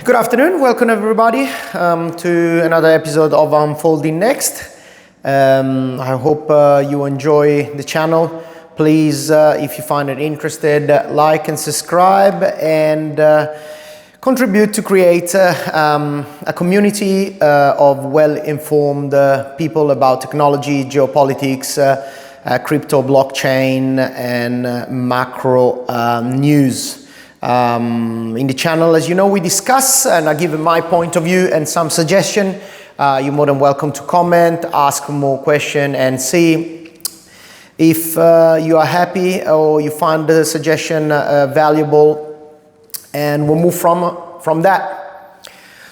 Good afternoon, welcome everybody to another episode of Unfolding Next. I hope you enjoy the channel. Please, if you find it interested, like and subscribe and contribute to create a community of well-informed people about technology, geopolitics, crypto, blockchain, and macro news. In the channel, as you know, we discuss and I give my point of view and some suggestion. You're more than welcome to comment, ask more questions, and see if you are happy or you find the suggestion valuable, and we'll move from that.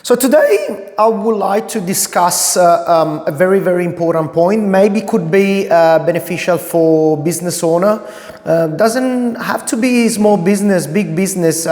So today I would like to discuss a very, very important point. Maybe could be beneficial for business owner. Doesn't have to be small business, big business.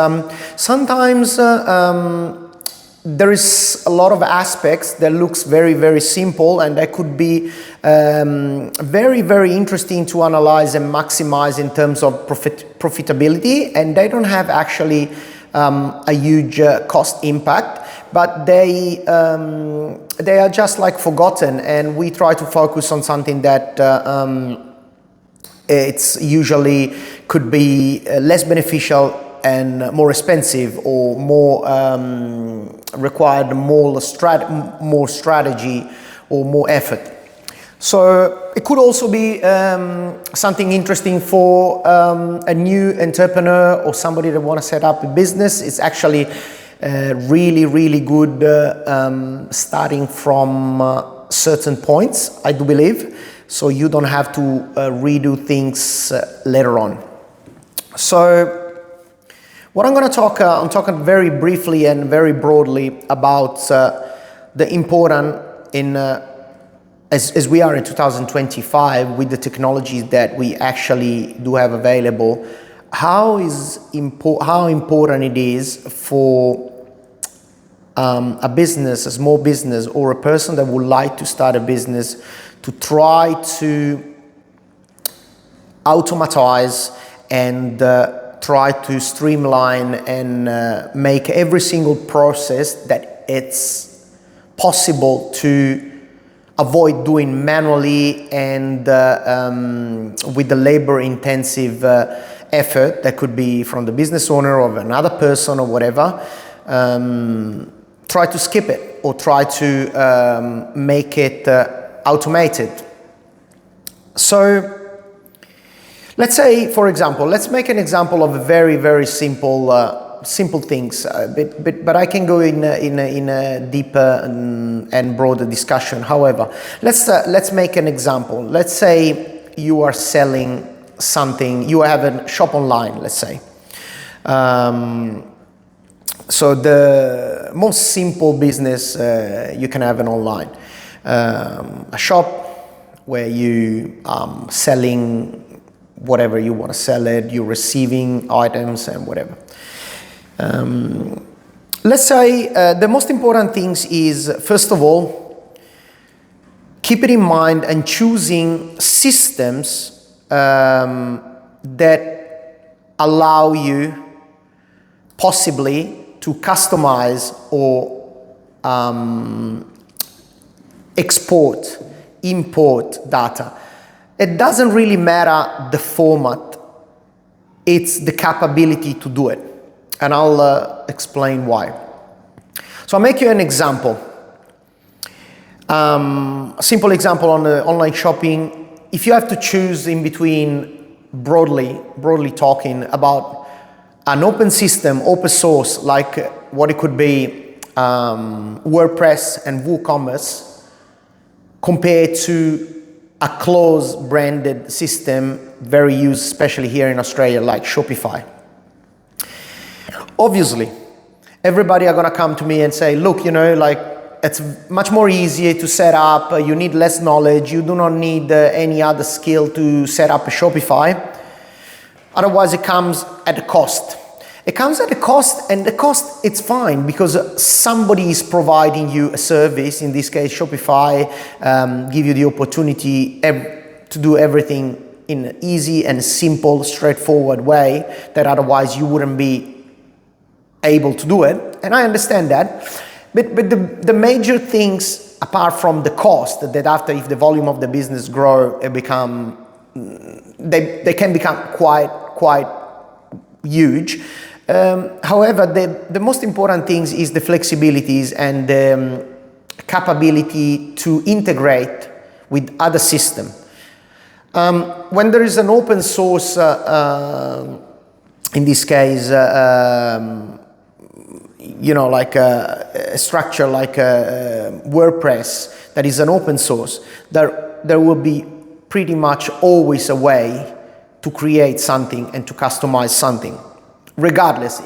Sometimes there is a lot of aspects that looks very, very simple, and that could be very, very interesting to analyze and maximize in terms of profitability, and they don't have actually a huge cost impact, but they are just like forgotten, and we try to focus on something that it's usually could be less beneficial and more expensive, or more required more strategy or more effort. So it could also be something interesting for a new entrepreneur or somebody that want to set up a business. It's actually really, really good starting from certain points, I do believe, so you don't have to redo things later on. So what I'm going to talk, I'm talking very briefly and very broadly about the important in as we are in 2025 with the technologies that we actually do have available, how important it is for a business, a small business, or a person that would like to start a business to try to automatize and try to streamline and make every single process that it's possible to avoid doing manually and with the labor-intensive effort that could be from the business owner or another person or whatever. Try to skip it or try to make it automated. So let's say, for example, let's make an example of a very, very simple things, but I can go in a deeper and broader discussion. However, let's make an example. Let's say you are selling something, you have a shop online, let's say. So the most simple business you can have an online, a shop where you selling whatever you want to sell it, you're receiving items and whatever. Let's say the most important things is, first of all, keep it in mind and choosing systems that allow you possibly to customize or export, import data. It doesn't really matter the format, it's the capability to do it. And I'll explain why. So I'll make you an example. A simple example on the online shopping. If you have to choose in between, broadly talking about an open system, open source, like what it could be WordPress and WooCommerce, compared to a closed branded system, very used, especially here in Australia, like Shopify. Obviously, everybody are gonna come to me and say, look, you know, like it's much more easier to set up, you need less knowledge, you do not need any other skill to set up a Shopify. Otherwise, it comes at a cost. It comes at a cost, and the cost, it's fine because somebody is providing you a service, in this case Shopify, give you the opportunity to do everything in an easy and simple, straightforward way that otherwise you wouldn't be able to do it. And I understand that. But the major things, apart from the cost, that after, if the volume of the business grow, they can become quite huge. However, the most important things is the flexibilities and the capability to integrate with other system. When there is an open source, in this case, like a structure like WordPress that is an open source, there will be pretty much always a way to create something and to customize something, regardless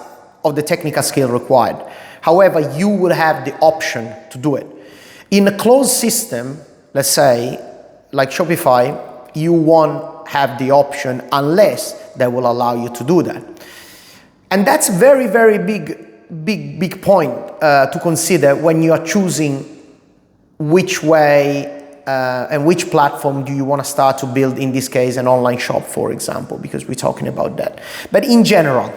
of the technical skill required. However, you will have the option to do it. In a closed system, let's say, like Shopify, you won't have the option unless they will allow you to do that. And that's very, very big point to consider when you are choosing which way and which platform do you want to start to build, in this case, an online shop, for example, because we're talking about that. But in general,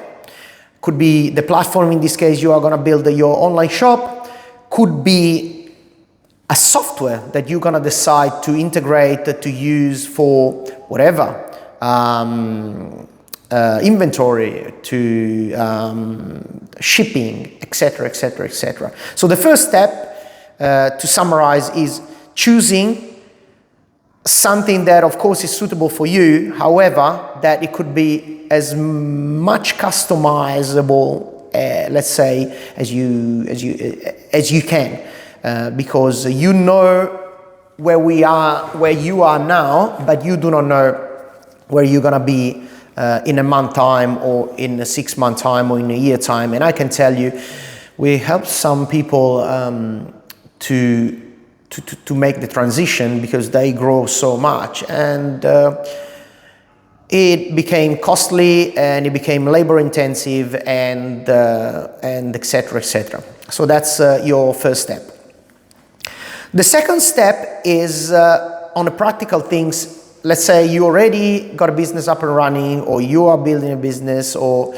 could be the platform, in this case, you are going to build your online shop, could be a software that you're going to decide to integrate, to use for whatever, inventory, to shipping, etc., etc., etc. So the first step, to summarize, is choosing something that, of course, is suitable for you. However, that it could be as much customizable, let's say, as you can, because you know where you are now, but you do not know where you're gonna be in a month time, or in a 6 month time, or in a year time. And I can tell you, we help some people to make the transition, because they grow so much, and it became costly, and it became labor intensive, and etc., etc. So that's your first step. The second step is on the practical things. Let's say you already got a business up and running, or you are building a business, or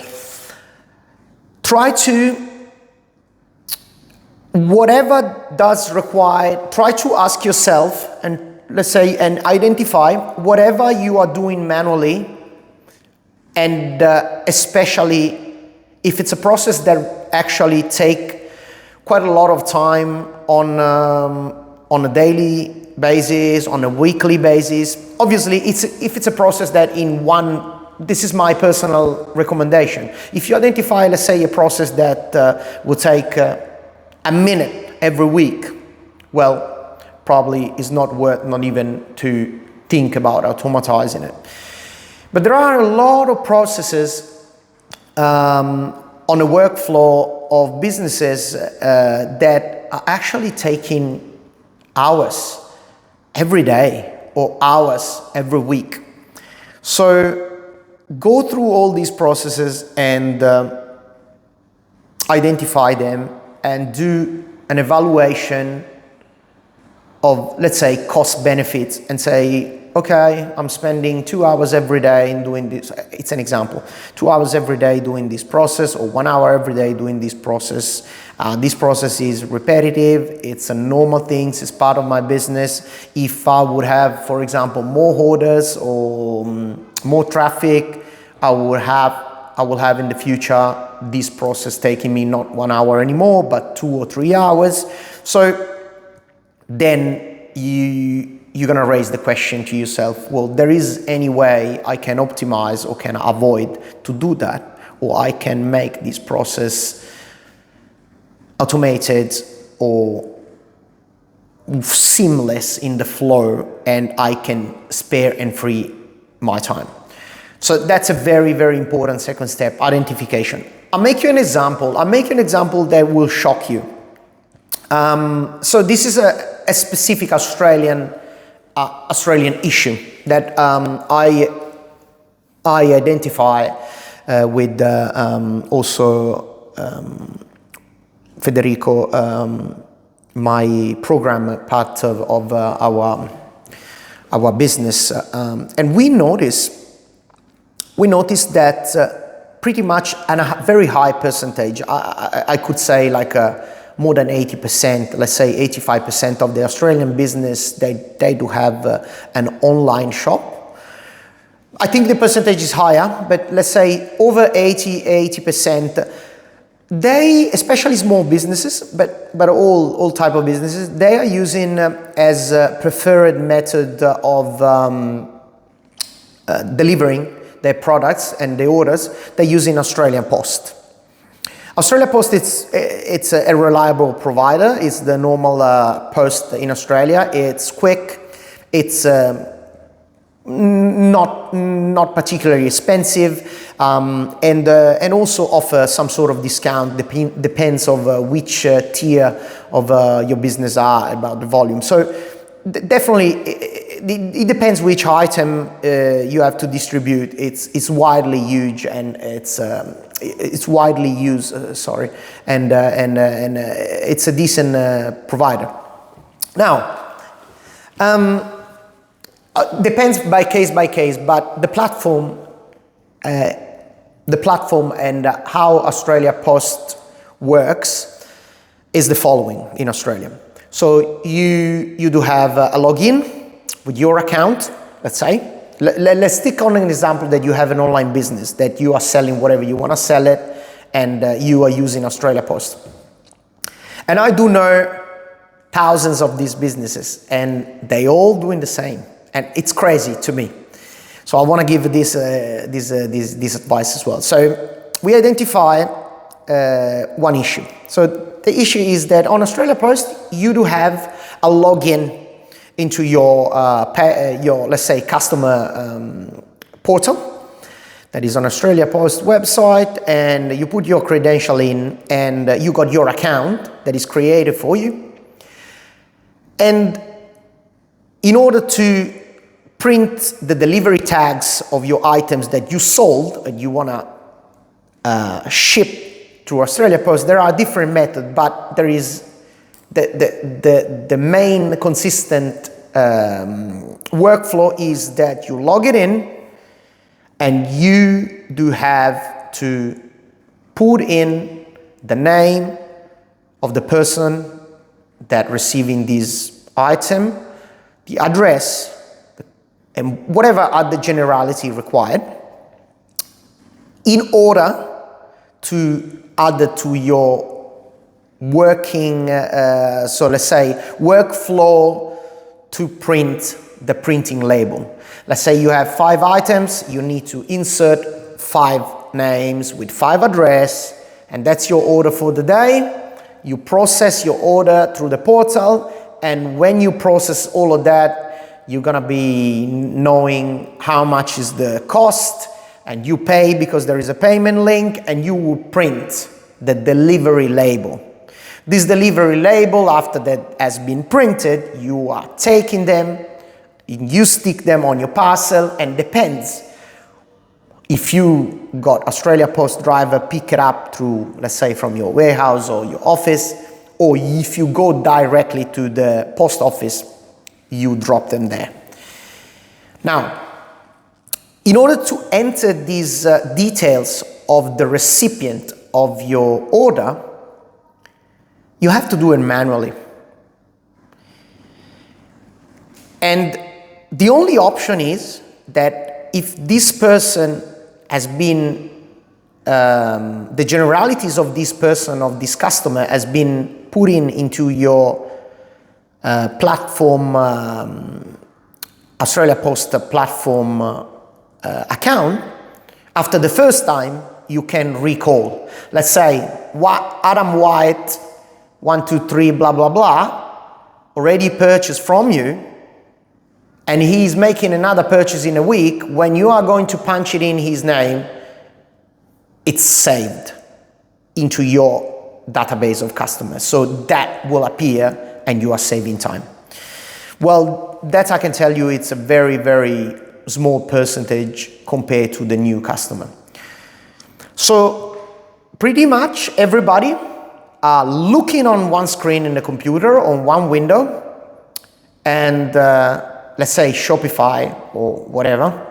try to, whatever does require, try to ask yourself, and let's say, and identify whatever you are doing manually, and especially if it's a process that actually take quite a lot of time on a daily basis, on a weekly basis. Obviously, if it's a process that this is my personal recommendation. If you identify, let's say, a process that will take a minute every week, well, probably is not worth not even to think about automatizing it. But there are a lot of processes on a workflow of businesses that are actually taking hours every day, or hours every week. So go through all these processes and identify them, and do an evaluation of, let's say, cost benefits, and say, okay, I'm spending 2 hours every day in doing this. It's an example. 2 hours every day doing this process, or 1 hour every day doing this process. This process is repetitive. It's a normal thing. It's part of my business. If I would have, for example, more orders or more traffic, I will have in the future this process taking me not 1 hour anymore, but 2 or 3 hours. So then you're gonna raise the question to yourself, well, there is any way I can optimize or can avoid to do that, or I can make this process automated or seamless in the flow, and I can spare and free my time. So that's a very, very important second step, identification. I'll make you an example that will shock you. So this is a specific Australian issue that I identify with also Federico, my program part of our business, and we noticed that pretty much a very high percentage. I could say like more than 80%, let's say 85% of the Australian business, they do have an online shop. I think the percentage is higher, but let's say over 80%, they, especially small businesses, but all type of businesses, they are using as a preferred method of delivering their products and the orders, they're using Australian Post. Australia Post, it's a reliable provider. It's the normal post in Australia. It's quick. It's not particularly expensive, and also offer some sort of discount. Depends of which tier of your business are about the volume. So definitely, it depends which item you have to distribute. It's widely huge, and it's widely used. And it's a decent provider. Now, depends by case, but the platform and how Australia Post works is the following in Australia. So you do have a login with your account, let's say. Let's stick on an example that you have an online business, that you are selling whatever you want to sell it, and you are using Australia Post. And I do know thousands of these businesses, and they all doing the same. And it's crazy to me. So I want to give this advice as well. So we identify one issue. So the issue is that on Australia Post, you do have a login into your let's say customer portal that is on Australia Post website, and you put your credential in, and you got your account that is created for you. And in order to print the delivery tags of your items that you sold and you want to ship to Australia Post, there are different methods, but there is the main consistent workflow is that you log it in, and you do have to put in the name of the person that receiving this item, the address, and whatever other generality required, in order to add it to your working, so let's say, workflow to print the printing label. Let's say you have 5 items, you need to insert 5 names with 5 address, and that's your order for the day. You process your order through the portal, and when you process all of that, you're gonna be knowing how much is the cost, and you pay because there is a payment link, and you will print the delivery label. This delivery label, after that has been printed, you are taking them, you stick them on your parcel, and depends if you got Australia Post driver pick it up through, let's say, from your warehouse or your office, or if you go directly to the post office, you drop them there. Now, in order to enter these details of the recipient of your order, you have to do it manually. And the only option is that if this person has been, the generalities of this person, of this customer, has been put into your platform, Australia Post platform account, after the first time, you can recall. Let's say, Adam White, 123 blah blah blah, already purchased from you, and he's making another purchase in a week. When you are going to punch it in his name, it's saved into your database of customers. So that will appear, and you are saving time. Well, that I can tell you, it's a very, very small percentage compared to the new customer. So pretty much everybody are looking on one screen in the computer, on one window, and let's say Shopify or whatever,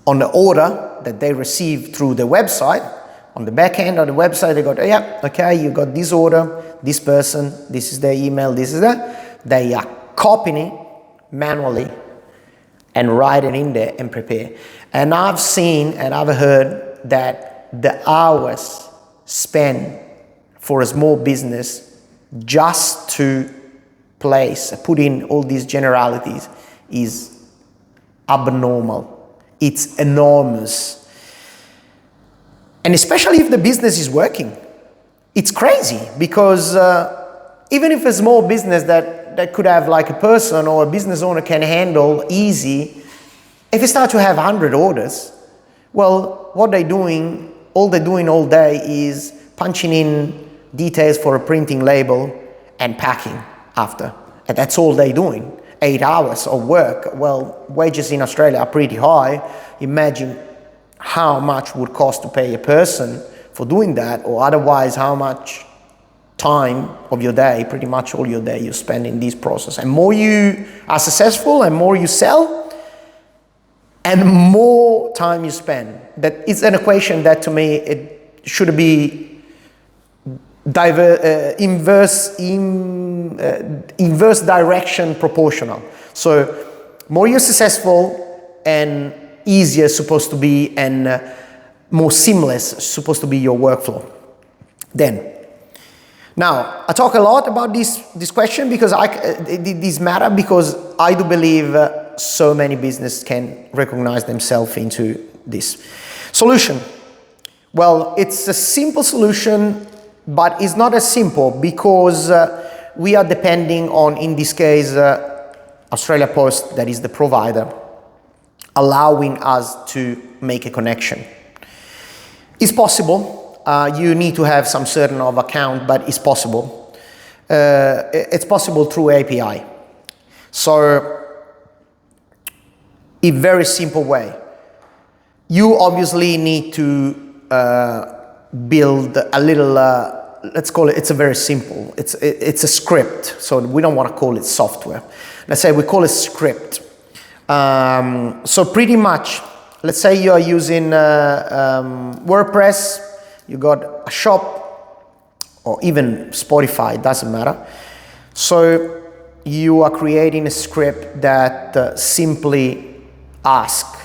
on the order, order that they receive through the website, on the back end of the website, they go, yeah, okay, you got this order, this person, this is their email, this is that. They are copying it manually and write it in there and prepare. And I've seen and I've heard that the hours spent for a small business just to put in all these generalities is abnormal. It's enormous. And especially if the business is working, it's crazy because even if a small business that could have like a person or a business owner can handle easy, if you start to have 100 orders, well, all they're doing all day is punching in details for a printing label and packing after. And that's all they're doing. 8 hours of work. Well, wages in Australia are pretty high. Imagine how much would cost to pay a person for doing that, or otherwise how much time of your day, pretty much all your day, you spend in this process. And more you are successful and more you sell, and more time you spend. That is an equation that to me, it should be inverse direction proportional. So more you're successful and easier supposed to be, and more seamless supposed to be your workflow. Then, now I talk a lot about this question because this matter because I do believe so many businesses can recognize themselves into this solution. Well, it's a simple solution, but it's not as simple because we are depending on, in this case, Australia Post, that is the provider, allowing us to make a connection. It's possible. You need to have some certain of account, but it's possible. It's possible through API. So, in very simple way, you obviously need to build a little, let's call it, it's a very simple, it's a script. So we don't want to call it software. Let's say we call it script. So pretty much, let's say you are using WordPress, you got a shop, or even Spotify, doesn't matter. So you are creating a script that simply asks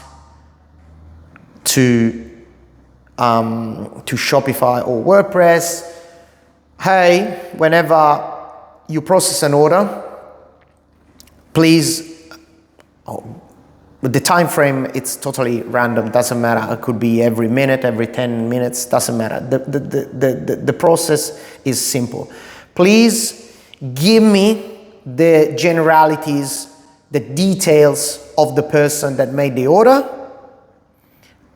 to Shopify or WordPress, hey, whenever you process an order, please, the time frame, it's totally random, doesn't matter. It could be every minute, every 10 minutes, doesn't matter. The process is simple. Please give me the generalities, the details of the person that made the order.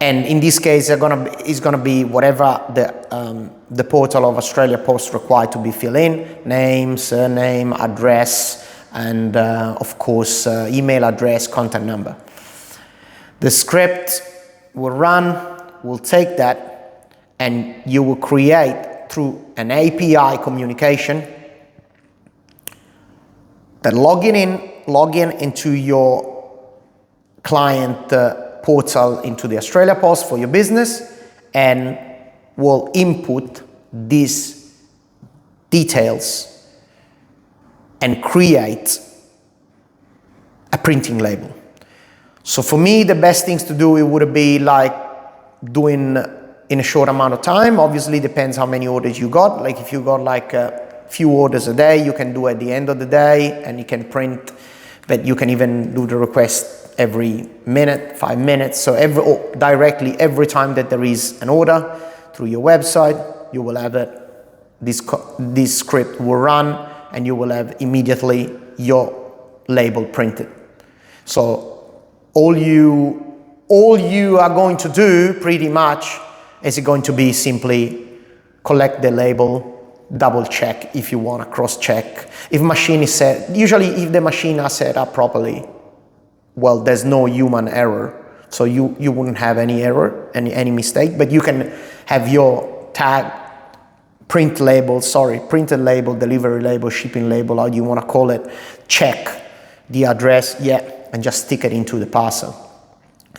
And in this case, it's gonna be whatever the portal of Australia Post required to be filled in: name, surname, address, and of course, email address, contact number. The script will run, will take that, and you will create through an API communication that login into your client portal into the Australia Post for your business, and will input these details and create a printing label. So for me, the best things to do, it would be like doing in a short amount of time. Obviously, depends how many orders you got. Like if you got like a few orders a day, you can do at the end of the day, and you can print, but you can even do the request every minute, 5 minutes. So directly every time that there is an order through your website, you will have this script will run, and you will have immediately your label printed. So all you are going to do pretty much is going to be simply collect the label, double check if you want to cross check. If machine is set, usually if the machine are set up properly, well, there's no human error. So you wouldn't have any error, any mistake, but you can have your tag, printed label, delivery label, shipping label, how you want to call it, check the address, and just stick it into the parcel.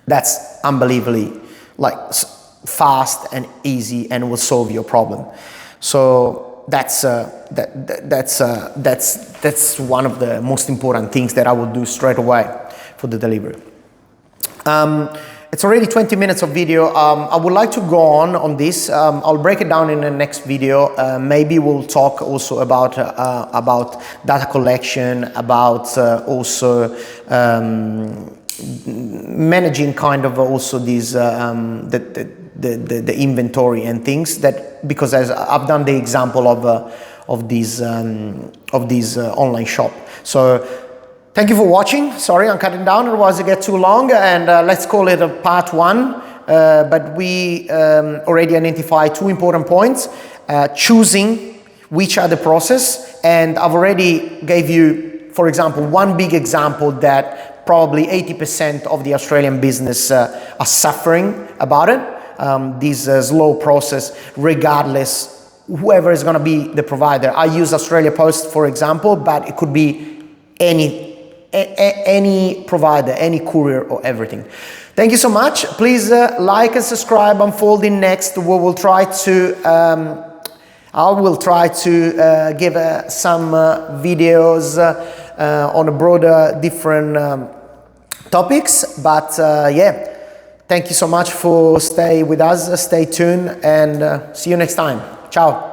That's unbelievably like fast and easy and will solve your problem. So that's one of the most important things that I will do straight away for the delivery. It's already 20 minutes of video. I would like to go on this. I'll break it down in the next video. Maybe we'll talk also about data collection, about also managing kind of also these the inventory and things, that because as I've done the example of these online shop. So thank you for watching. Sorry, I'm cutting down, otherwise it gets too long, and let's call it a part 1. But we already identified 2 important points: choosing which are the process, and I've already gave you, for example, one big example that probably 80% of the Australian business are suffering about it. This slow process, regardless whoever is going to be the provider. I use Australia Post for example, but it could be any provider, any courier or everything. Thank you so much. Please like and subscribe. Unfolding Next. We will try to I will try to give some videos on a broader different topics, but yeah, thank you so much for stay with us. Stay tuned and see you next time. Ciao.